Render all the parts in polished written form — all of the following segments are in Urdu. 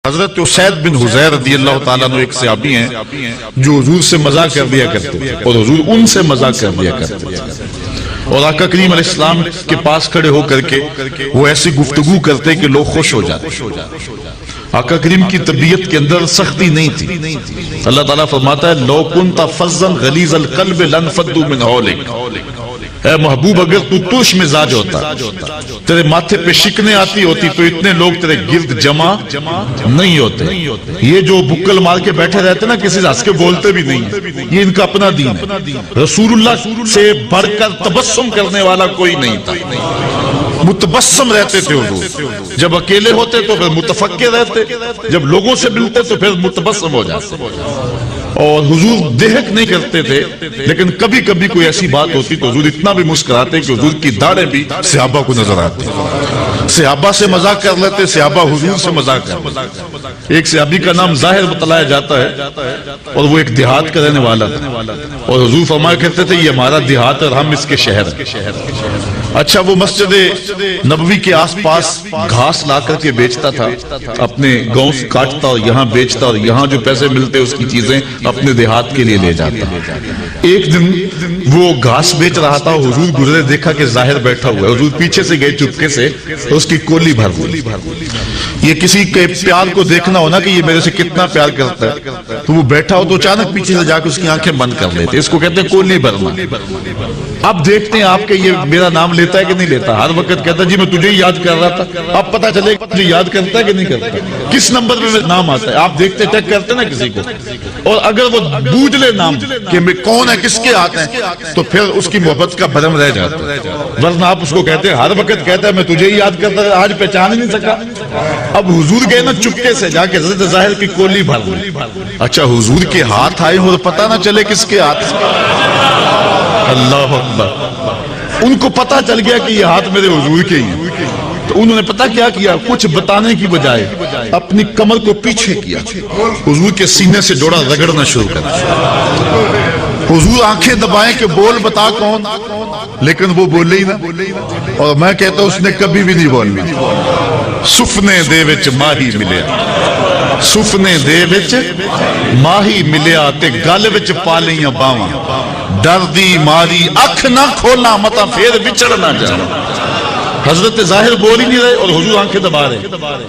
حضرت اسید بن حضیر رضی اللہ تعالیٰ عنہ ایک صحابی ہیں جو حضور سے مزاح کر دیا کرتے تھے اور حضور ان سے مزاح کر دیا کرتے تھے، اور آقا کریم علیہ السلام کے پاس کھڑے ہو کر کے وہ ایسی گفتگو کرتے کہ لوگ خوش ہو جاتے۔ آقا کریم کی طبیعت کے اندر سختی نہیں تھی۔ اللہ تعالیٰ فرماتا ہے لو کنت فظا غلیظ القلب لانفضوا من حولک، اے محبوب اگر تو ترش مزاج ہوتا، تیرے ماتھے پہ شکنیں آتی ہوتی تو اتنے لوگ تیرے گرد جمع نہیں ہوتے۔ یہ جو بکل مار کے بیٹھے رہتے نا، کسی سے ہنس کے بولتے بھی نہیں، یہ ان کا اپنا دین ہے۔ رسول اللہ سے بڑھ کر تبسم کرنے والا کوئی نہیں تھا، متبسم رہتے تھے حضور۔ جب اکیلے ہوتے تو پھر متفکر رہتے، جب لوگوں سے ملتے تو پھر متبسم ہو جاتے، اور حضور دہک نہیں کرتے تھے۔ لیکن کبھی کبھی کوئی ایسی بات ہوتی تو حضور اتنا بھی مسکراتے کہ حضور کی داڑھیں بھی صحابہ کو نظر آتی، صحابہ سے مذاق کر لیتے، صحابہ حضور سے مذاق کر لیتے۔ ایک صحابی کا نام ظاہر بتلایا جاتا ہے اور وہ ایک دیہات کا رہنے والا تھا، اور حضور فرمایا کرتے تھے یہ ہمارا دیہات اور ہم اس کے شہر ہیں۔ اچھا، وہ مسجد نبوی کے آس پاس گھاس لا کر کے بیچتا تھا، اپنے گاؤں سے کاٹتا اور یہاں بیچتا، اور یہاں جو پیسے ملتے اس کی چیزیں اپنے دیہات کے لیے لے جاتا۔ ایک دن وہ گھاس بیچ رہا تھا، حضور گزرے، دیکھا کہ ظاہر بیٹھا ہوا ہے، حضور پیچھے سے گئے چپکے سے، اس کی کولی بھر دی۔ یہ کسی کے پیار کو دیکھنا ہونا کہ یہ میرے سے کتنا پیار کرتا ہے، تو وہ بیٹھا ہو تو اچانک پیچھے سے جا کے اس کی آنکھیں بند کر لیتے، اس کو کہتے ہیں کولی بھرنا۔ اب دیکھتے ہیں آپ کہ یہ میرا نام لیتا ہے کہ نہیں لیتا، ہر وقت کہتا ہے جی میں تجھے ہی یاد کر رہا تھا، اب پتہ چلے مجھے یاد کرتا ہے کہ نہیں کرتا، کس نمبر پہ میرا نام آتا ہے۔ آپ دیکھتے چیک کرتے نا کسی کو، اور اگر وہ بوجھ لے نام کہ میں کون ہے، کس کے آتے ہیں، تو پھر اس کی محبت کا بھرم رہ جاتا ہے۔ ورنہ آپ اس کو کہتے ہیں، ہر وقت کہتا ہے میں تجھے ہی یاد کرتا ہے، آج پہچان ہی نہیں سکا۔ اب حضور گئے نا چپکے سے جا کے حضرت ظاہر کی کولی بھر دی۔ اچھا، حضور کے ہاتھ آئے اور پتہ نہ چلے کس کے ہاتھ، اللہ اکبر، ان کو پتا چل گیا کہ یہ ہاتھ میرے حضور کے ہی ہیں۔ تو انہوں نے پتا کیا کیا، کچھ بتانے کی بجائے اپنی کمر کو پیچھے کیا، حضور کے سینے سے جوڑا رگڑنا شروع کر دیا۔ حضور آنکھیں دبائیں کہ بول بتا کون، لیکن وہ بولے ہی نہ، اور میں کہتا ہوں اس نے کبھی بھی نہیں بولنا۔ سفنے دے وچ ماہی ملیا، سفنے دے وچ ماہی ملیا تے گل وچ پا لیاں باواں، ڈر دی ماری اکھ نہ کھولا متا پھر بچڑ نہ جانا۔ حضرت ظاہر بول ہی نہیں رہے اور حضور آنکھیں دبا رہے۔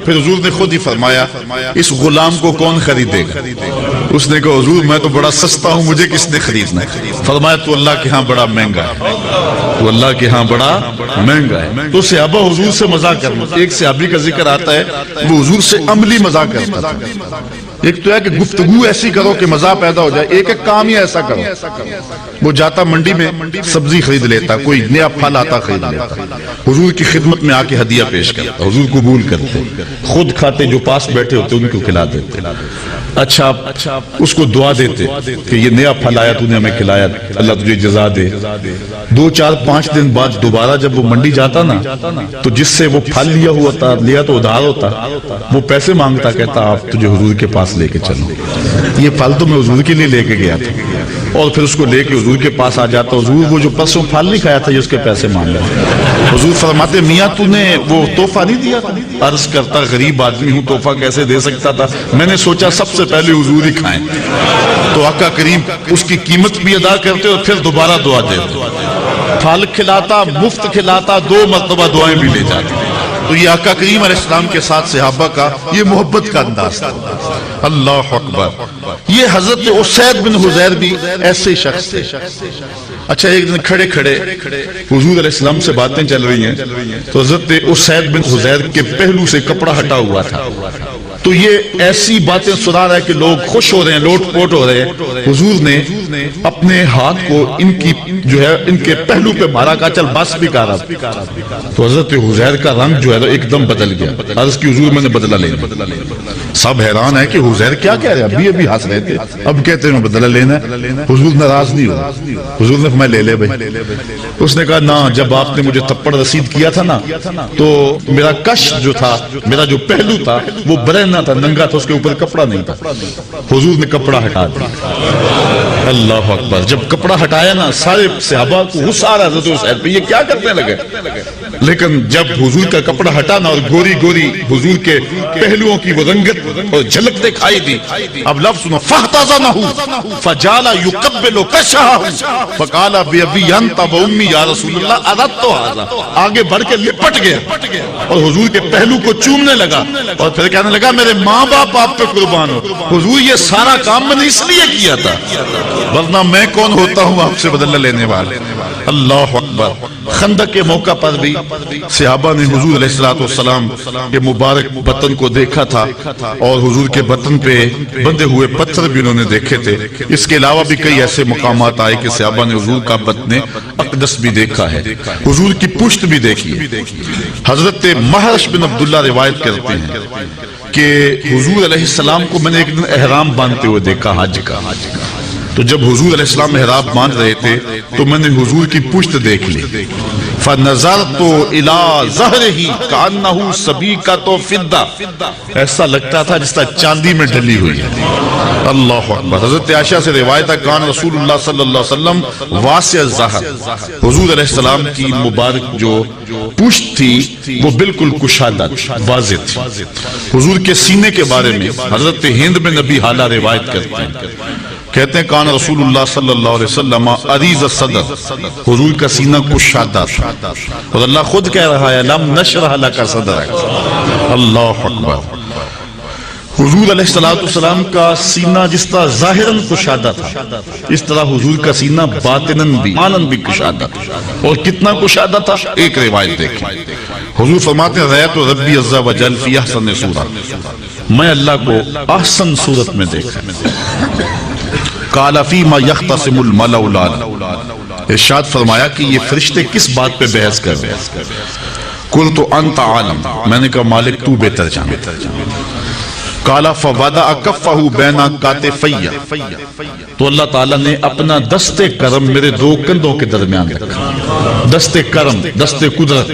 پھر حضور نے خود ہی فرمایا اس غلام کو کون خریدے گا؟ اس نے کہا حضور میں تو بڑا سستا ہوں، مجھے کس نے خریدنا ہے؟ فرمایا تو اللہ کے ہاں بڑا مہنگا ہے، تو اللہ کے ہاں بڑا مہنگا ہے۔ تو صحابہ حضور سے مذاق کرنا، ایک صحابی کا ذکر آتا ہے وہ حضور سے عملی مذاق کرتا تھا۔ ایک تو ہے کہ گفتگو ایسی کرو کہ مزہ پیدا ہو جائے، ایک کام ہی ایسا کرو۔ وہ جاتا منڈی میں سبزی خرید لیتا، کوئی نیا پھل آتا خرید لیتا، حضور کی خدمت میں آ کے ہدیہ پیش کرتا، حضور قبول کرتے، خود کھاتے، جو پاس بیٹھے ہوتے ان کو کھلا دیتے۔ اچھا، اس کو دعا دیتے کہ یہ نیا پھل آیا، تو نے ہمیں کھلایا، اللہ تجھے جزا دے۔ 2 4 5 دن بعد دوبارہ جب وہ منڈی جاتا نا، تو جس سے وہ پھل لیا ہوا تھا، لیا تو ادھار ہوتا، وہ پیسے مانگتا، کہتا آپ تجھے حضور کے پاس لے کے چلو، یہ پھل تو میں حضور کے لیے لے کے گیا تھا۔ اور پھر اس کو لے کے حضور کے پاس آ جاتا، حضور وہ جو پرسوں پھل نہیں کھایا تھا یہ اس کے پیسے مانگ رہا۔ حضور فرماتے میاں تو نے وہ تحفہ نہیں دیا تھا؟ عرض کرتا غریب آدمی ہوں، تحفہ کیسے دے سکتا تھا، میں نے سوچا سب سے پہلے حضور ہی کھائیں۔ تو آقا کریم اس کی قیمت بھی ادا کرتے اور پھر دوبارہ دعا دیتے، پھل کھلاتا، مفت کھلاتا، 2 مرتبہ دعائیں بھی لے جاتے۔ تو یہ آقا کریم علیہ السلام کے ساتھ صحابہ کا یہ محبت کا انداز تھا۔ اللہ اکبر۔ یہ حضرت اسید بن حضیر بھی ایسے شخص تھے۔ اچھا، ایک دن کھڑے کھڑے حضور علیہ السلام سے باتیں چل رہی ہیں تو حضرت اسید بن حضیر کے پہلو سے کپڑا ہٹا ہوا تھا، تو یہ ایسی باتیں سنا رہا ہے کہ لوگ خوش ہو رہے ہیں، لوٹ پوٹ ہو رہے ہیں۔ حضور نے اپنے ہاتھ کو ان کی جو ہے ان کے پہلو پہ مارا، کہا چل بس بھی کہا رہا۔ تو حضرت حضیر کا رنگ جو ہے ایک دم بدل گیا۔ عرض کی حضور میں نے بدلہ لینا۔ سب حیران ہے کہ حضیر کیا کہہ رہے ہیں، ابھی ہنس رہے تھے، اب کہتے ہیں بدلہ لینا ہے۔ حضور ناراض نہیں ہوا، حضور نے فرمایا لے لے بھائی۔ اس نے کہا نہ، جب آپ نے مجھے تھپڑ رسید کیا تھا نا، تو میرا کش جو تھا، میرا جو پہلو تھا وہ برے بنا تھا، ننگا تھا، اس کے اوپر کپڑا نہیں تھا، حضور نے کپڑا ہٹا دیا۔ اللہ اکبر۔ جب کپڑا ہٹایا نا سارے صحابہ کو غصہ آ رہا حضرت حسین پہ، یہ کیا کرنے لگے؟ لیکن جب حضور کا کپڑا ہٹانا اور گوری گوری حضور کے پہلوؤں کی وہ رنگت اور جھلک دکھائی دی، اب لفظ سنو، فَاحْتَضَنَهُ فَجَعَلَ يُقَبِّلُ كَشَّهُ فَقَالَ بِأَبِي أَنْتَ وَأُمِّي يَا رسول اللہ أَرَدْتُ هَذَا، آگے بڑھ کے لپٹ گیا اور حضور کے پہلو کو چومنے لگا اور پھر کہنے لگا میرے ماں باپ آپ پہ قربان ہو، حضور یہ سارا کام میں نے اس لیے کیا تھا، ورنہ میں کون ہوتا ہوں آپ سے بدلہ لینے والے۔ اللہ اکبر۔ خندق کے موقع پر بھی صحابہ نے حضور علیہ السلام کے مبارک بطن کو دیکھا تھا اور حضور کے بطن پہ بندے ہوئے پتھر بھی انہوں نے دیکھے تھے۔ اس کے علاوہ بھی کئی ایسے مقامات آئے کہ صحابہ نے حضور کا بطن اقدس بھی دیکھا ہے، حضور کی پشت بھی دیکھی ہے۔ حضرت محرش بن عبداللہ روایت کرتے ہیں کہ حضور علیہ السلام کو میں نے ایک دن احرام باندھتے ہوئے دیکھا حج کا، تو جب حضور علیہ السلام احرام باندھ رہے تھے تو میں نے حضور کی پشت دیکھ لی، فَنَظَرْتُ إِلَىٰ ظَهْرِهِ كَأَنَّهُ سَبِيكَةُ فِضَّةٌ، ایسا لگتا تھا جس طرح چاندی میں ڈلی ہوئی ہے۔ اللہ اکبر۔ حضرت عائشہ سے روایت ہے کان رسول اللہ صلی اللہ علیہ وسلم واسع الظہر، حضور علیہ السلام کی مبارک جو پشت تھی وہ بالکل کشادہ واضح تھی۔ حضور کے سینے کے بارے میں حضرت ہند میں نبی حالہ روایت کرتے ہیں، کہتے ہیں کان رسول اللہ صلی اللہ علیہ وسلم عریض الصدر، حضور کا سینہ کشادہ تھا، اور اللہ خود کہہ رہا ہے لم نشرح لک صدرک۔ اللہ اکبر۔ حضور علیہ السلام کا سینہ جس طرح ظاہراً کشادہ تھا، اس طرح حضور کا سینہ باطناً بھی ماناً بھی کشادہ تھا۔ اور کتنا کشادہ تھا؟ ایک روایت دیکھیں، حضور فرماتے ہیں رأیت ربی عز و جل فی احسن صورت، میں اللہ کو احسن صورت میں دیکھا۔ قال فیما یختصم الملأ الاعلی، ارشاد فرمایا کہ یہ فرشتے کس بات پہ بحث کر رہے ہیں؟ قلت انت عالم، میں نے کہا مالک تو بہتر جانتا۔ قال فوضع کفہ بین کتفی، تو اللہ تعالیٰ نے اپنا دست کرم میرے دو کندھوں کے درمیان رکھا۔ دست کرم، دست قدرت،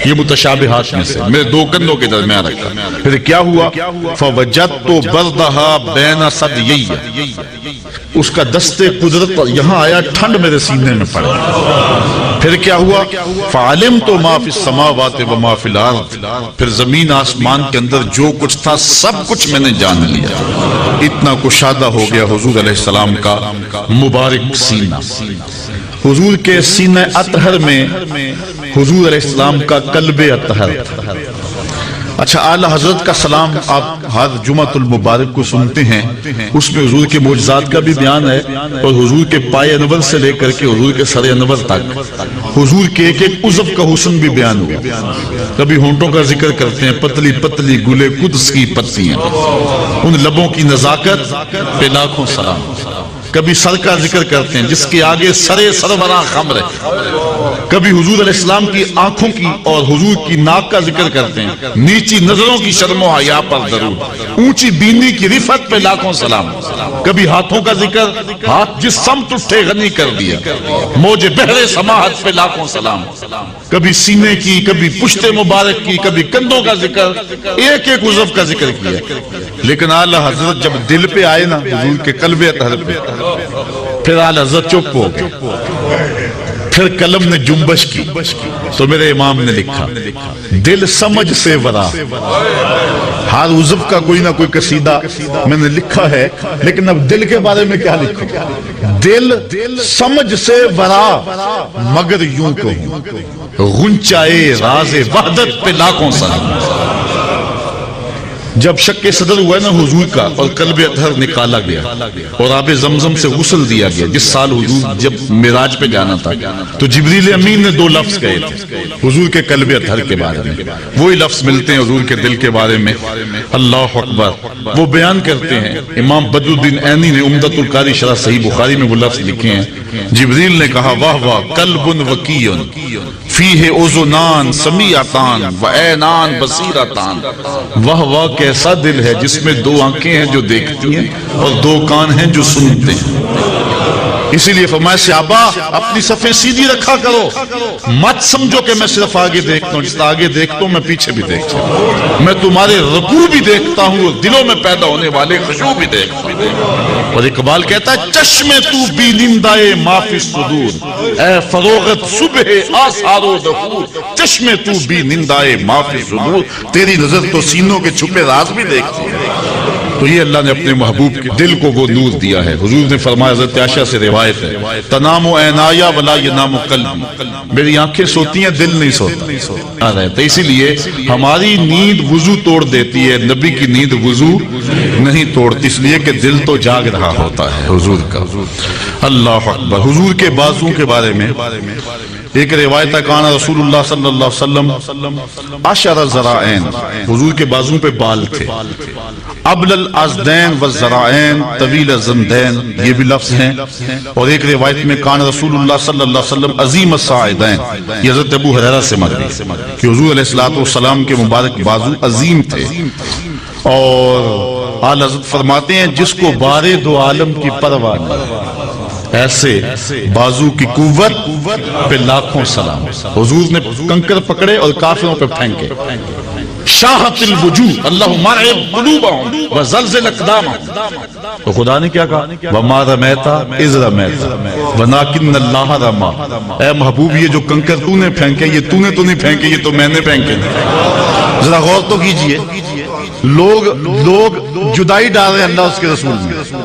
یہ متشابہات میں سے میرے دو کندھوں کے درمیان رکھا۔ پھر کیا ہوا؟ فوجدت بردھا بین ثدیی، اس کا دست قدرت یہاں آیا، ٹھنڈ میرے سینے میں پڑ گئی۔ پھر کیا ہوا؟ فعلمت ما فی السماوات و ما فی الارض، پھر زمین آسمان کے اندر جو کچھ تھا سب کچھ میں نے جان لیا۔ اتنا کشادہ ہو گیا حضور علیہ السلام کا مبارک سینہ۔ حضور کے سینہ اطہر میں حضور علیہ السلام کا قلب اطہر تھا۔ اچھا، اعلیٰ حضرت کا سلام آپ ہر جمعۃ المبارک کو سنتے ہیں، اس میں حضور کے معجزات کا بھی بیان ہے، اور حضور کے پائے انور سے لے کر کے حضور کے سر انور تک حضور کے ایک ایک عضو کا حسن بھی بیان ہوا۔ کبھی ہونٹوں کا ذکر کرتے ہیں، پتلی پتلی گلے قدس کی پتیاں، ان لبوں کی نزاکت پہ لاکھوں سلام۔ کبھی سر کا ذکر کرتے ہیں جس کے آگے سرے سربراہ خمر ہے۔ کبھی حضور علیہ السلام کی آنکھوں کی اور حضور کی ناک کا ذکر کرتے ہیں، نیچی نظروں کی شرم و حیا پر درود، اونچی بینی کی رفعت پہ لاکھوں سلام۔ کبھی ہاتھوں کا ذکر، ہاتھ جس سمت اٹھے غنی کر دیا، موج بحر سماحت پہ لاکھوں سلام۔ کبھی سینے کی، کبھی پشت مبارک کی، کبھی کندھوں کا ذکر، ایک ایک عضو کا ذکر کیا۔ لیکن اعلیٰ حضرت جب دل پہ آئے نا، حضور کے قلب اطہر پہ، پھر اعلیٰ حضرت چپ ہو گئے۔ پھر قلم نے جنبش کی تو میرے امام نے لکھا دل سمجھ سے ورا۔ ہر عضو کا کوئی نہ کوئی قصیدہ میں نے لکھا ہے، لیکن اب دل کے بارے میں کیا لکھوں؟ دل سمجھ سے ورا مگر یوں کہوں، غنچائے راز وحدت پہ لاکھوں سلام۔ جب شک صدر ہوا نا حضور کا اور قلب اطہر نکالا گیا اور آب زمزم سے غسل دیا گیا، جس سال حضور جب معراج پہ جانا تھا تو جبریل امین نے دو لفظ کہے تھے حضور کے قلب اطہر کے بارے میں، وہی لفظ ملتے ہیں حضور کے دل کے بارے میں۔ اللہ اکبر۔ وہ بیان کرتے ہیں، امام بدر الدین عینی نے عمدۃ القاری شرح صحیح بخاری میں وہ لفظ لکھے ہیں، جبریل نے کہا واہ واہ قلب وکیٌ فیہ اذنان سمیعتان و عینان بصیرتان، واہ واہ کیسا دل ہے جس میں دو آنکھیں ہیں جو دیکھتی ہیں اور دو کان ہیں جو سنتے ہیں۔ اسی لیے فرمایا صحابہ اپنی صفیں سیدھی رکھا کرو، مت سمجھو کہ میں صرف آگے دیکھتا ہوں، جس طرح آگے دیکھتا ہوں میں پیچھے بھی دیکھتا ہوں، میں تمہارے رکوع بھی دیکھتا ہوں اور دلوں میں پیدا ہونے والے خشوع بھی دیکھتا ہوں۔ اور اقبال کہتا ہے چشم تو بی نندائے ما فی الصدور، اے فروغت صبح آثار و دخول، چشم تو بی نندائے ما فی الصدور، تیری نظر تو سینوں کے چھپے راز بھی دیکھتی ہے۔ تو یہ اللہ نے اپنے محبوب کے دل کو وہ نور دیا ہے۔ حضور نے فرمایا، حضرت عائشہ سے روایت ہے، تنام عینایا ولا ینام قلبی، میری آنکھیں سوتی ہیں دل نہیں سوتا رہتا۔ اسی لیے ہماری نیند وضو توڑ دیتی ہے، نبی کی نیند وضو نہیں توڑتی، اس لیے کہ دل تو جاگ رہا ہوتا ہے حضور کا۔ اللہ اکبر۔ حضور کے بازوں کے بارے میں ایک روایت ہے، کان رسول اللہ صلی اللہ علیہ وسلم عشر ذرائین، حضور کے بازوں پہ بال تھے، ابل الازدین والذرائین طویل الزندین، یہ بھی لفظ ہیں۔ اور ایک روایت میں کان رسول اللہ صلی اللہ علیہ وسلم عظیم الساعدین، یہ حضرت ابو ہریرہ سے مروی کہ حضور علیہ السلام کے مبارک بازو عظیم تھے۔ اور اعلیٰ حضرت فرماتے ہیں جس کو بارے دو عالم کی پرواہ نہیں، ایسے بازو کی قوت پہ لاکھوں سلام۔ حضور نے کنکر پکڑے اور کافروں پہ پھینکے، شاہت الوجوہ اللہم مرعب قلوبہم وزلزل اقدامہم، تو خدا نے کیا کہا، وما رمیتا اذ رمیتا ولکن اللہ رما، اے محبوب یہ جو کنکر تو نے پھینکے یہ تو نے تو نہیں پھینکے، یہ تو میں نے پھینکے۔ ذرا غور تو کیجئے، لوگ جدائی ڈال رہے ہیں اللہ اس کے رسول میں۔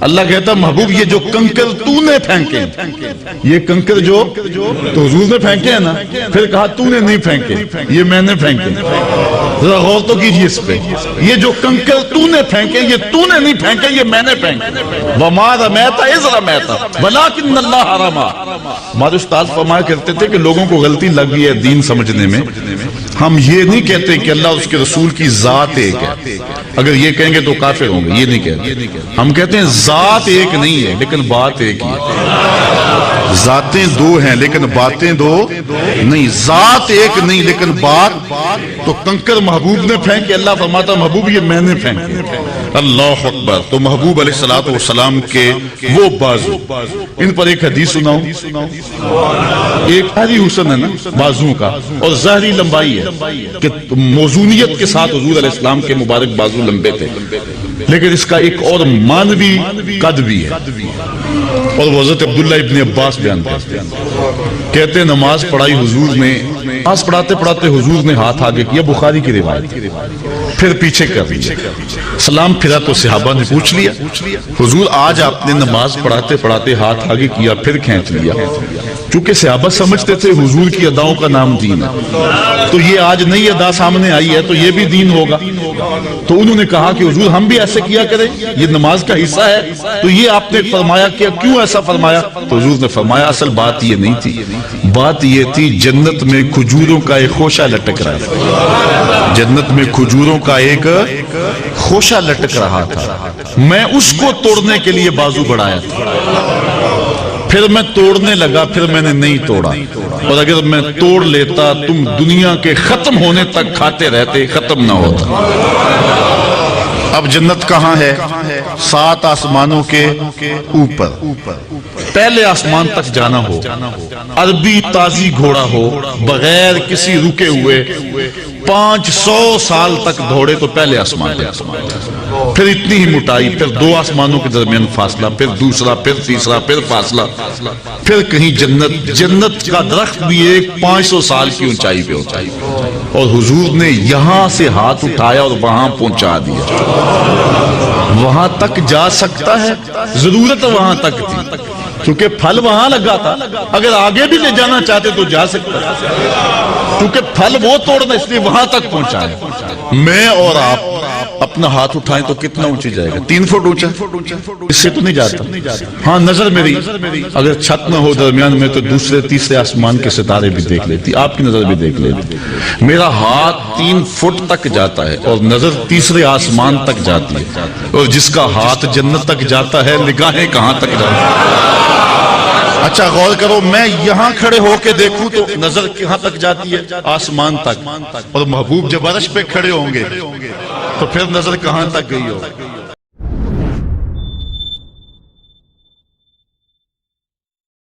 اللہ کہتا محبوب یہ جو کنکر تو نے پھینکے، یہ کنکر جو تو حضور نے پھینکے ہیں نا، پھر کہا تو نے نہیں پھینکے، یہ میں نے پھینکے۔ ذرا غور تو کیجئے اس پہ، یہ جو کنکر تو نے پھینکے یہ تو نے نہیں پھینکے، یہ میں نے پھینکے۔ وما رمیتا اذ رمیتا ولکن اللہ رما۔ ہمارے استاد فرمایا کرتے تھے کہ لوگوں کو غلطی لگ گئی ہے دین سمجھنے میں، ہم یہ نہیں کہتے کہ اللہ اس کے رسول کی ذات ایک ہے، اگر یہ کہیں گے تو کافر ہوں گے، یہ نہیں کہتے۔ ہم کہتے ہیں ذات ایک نہیں ہے لیکن بات ایک ہی ہے، ذاتیں دو ہیں لیکن باتیں دو نہیں، ذات ایک نہیں لیکن بات۔ تو کنکر محبوب نے پھینکے، اللہ فرماتا محبوب یہ میں نے پھینکے۔ اللہ اکبر۔ تو محبوب علیہ الصلوۃ والسلام کے وہ بازو، ان پر ایک حدیث سناؤں، ایک ظاہری حسن ہے نا بازو کا اور ظاہری لمبائی ہے کہ موزونیت کے ساتھ حضور علیہ السلام کے مبارک بازو لمبے تھے، لیکن اس کا ایک اور مانوی قد بھی ہے، اور وہ حضرت عبداللہ ابن عباس بیان کرتے ہیں، کہتے ہیں نماز پڑھائی حضور نے، نماز پڑھاتے پڑھاتے حضور نے ہاتھ آگے کیا، بخاری کی روایت، پھر پیچھے کر دیا، سلام پھرا تو صحابہ نے پوچھ لیا حضور آج آپ نے نماز پڑھاتے پڑھاتے ہاتھ آگے کیا پھر کھینچ لیا، چونکہ صحابہ سمجھتے تھے حضور کی اداؤں کا نام دین ہے، تو یہ آج نئی ادا سامنے آئی ہے تو یہ بھی دین ہوگا، تو انہوں نے کہا کہ حضور ہم بھی ایسے کیا کریں، یہ نماز کا حصہ ہے، تو یہ آپ نے فرمایا کہ کیوں ایسا فرمایا؟ تو حضور نے فرمایا اصل بات یہ نہیں تھی، بات یہ تھی جنت میں کھجوروں کا ایک خوشہ لٹک رہا تھا، جنت میں کھجوروں کا ایک خوشہ لٹک رہا تھا، میں اس کو توڑنے کے لیے بازو بڑھایا تھا، پھر میں توڑنے لگا، پھر میں نے نہیں توڑا، اور اگر میں توڑ لیتا تم دنیا کے ختم ہونے تک کھاتے رہتے، ختم نہ ہوتا۔ اب جنت کہاں ہے؟ 7 آسمانوں کے اوپر، پہلے آسمان تک جانا ہو، عربی تازی گھوڑا ہو، بغیر کسی رکے ہوئے 500 سال تک دوڑے تو پہلے آسمان تک، پھر اتنی ہی موٹائی، پھر 2 آسمانوں کے درمیان فاصلہ، پھر دوسرا، پھر تیسرا، پھر فاصلہ، پھر کہیں جنت کا درخت بھی ایک 500 سال کی اونچائی پہ ہوتا ہے، اور حضور نے یہاں سے ہاتھ اٹھایا اور وہاں پہنچا دیا، وہاں تک جا سکتا ہے، ضرورت وہاں تک تھی کیونکہ پھل وہاں لگا تھا، اگر آگے بھی لے جانا چاہتے تو جا سکتا ہے، کیونکہ پھل وہ توڑنا اس لیے وہاں تک پہنچایا۔ میں اور آپ اپنا ہاتھ اٹھائیں تو کتنا اونچی جائے گا؟ 3 فٹ اونچا، اس سے تو نہیں جاتا۔ ہاں نظر میری اگر چھت نہ ہو درمیان میں تو دوسرے تیسرے آسمان کے ستارے بھی دیکھ لیتی، آپ کی نظر بھی دیکھ لیتی۔ میرا ہاتھ 3 فٹ تک جاتا ہے اور نظر تیسرے آسمان تک جاتی ہے، اور جس کا ہاتھ جنت تک جاتا ہے نگاہیں کہاں تک جاتی ہیں؟ اچھا غور کرو، میں یہاں کھڑے ہو کے دیکھوں تو نظر کہاں تک جاتی ہے؟ آسمان تک، اور محبوب جب عرش پہ کھڑے ہوں گے تو پھر نظر کہاں تک گئی ہو؟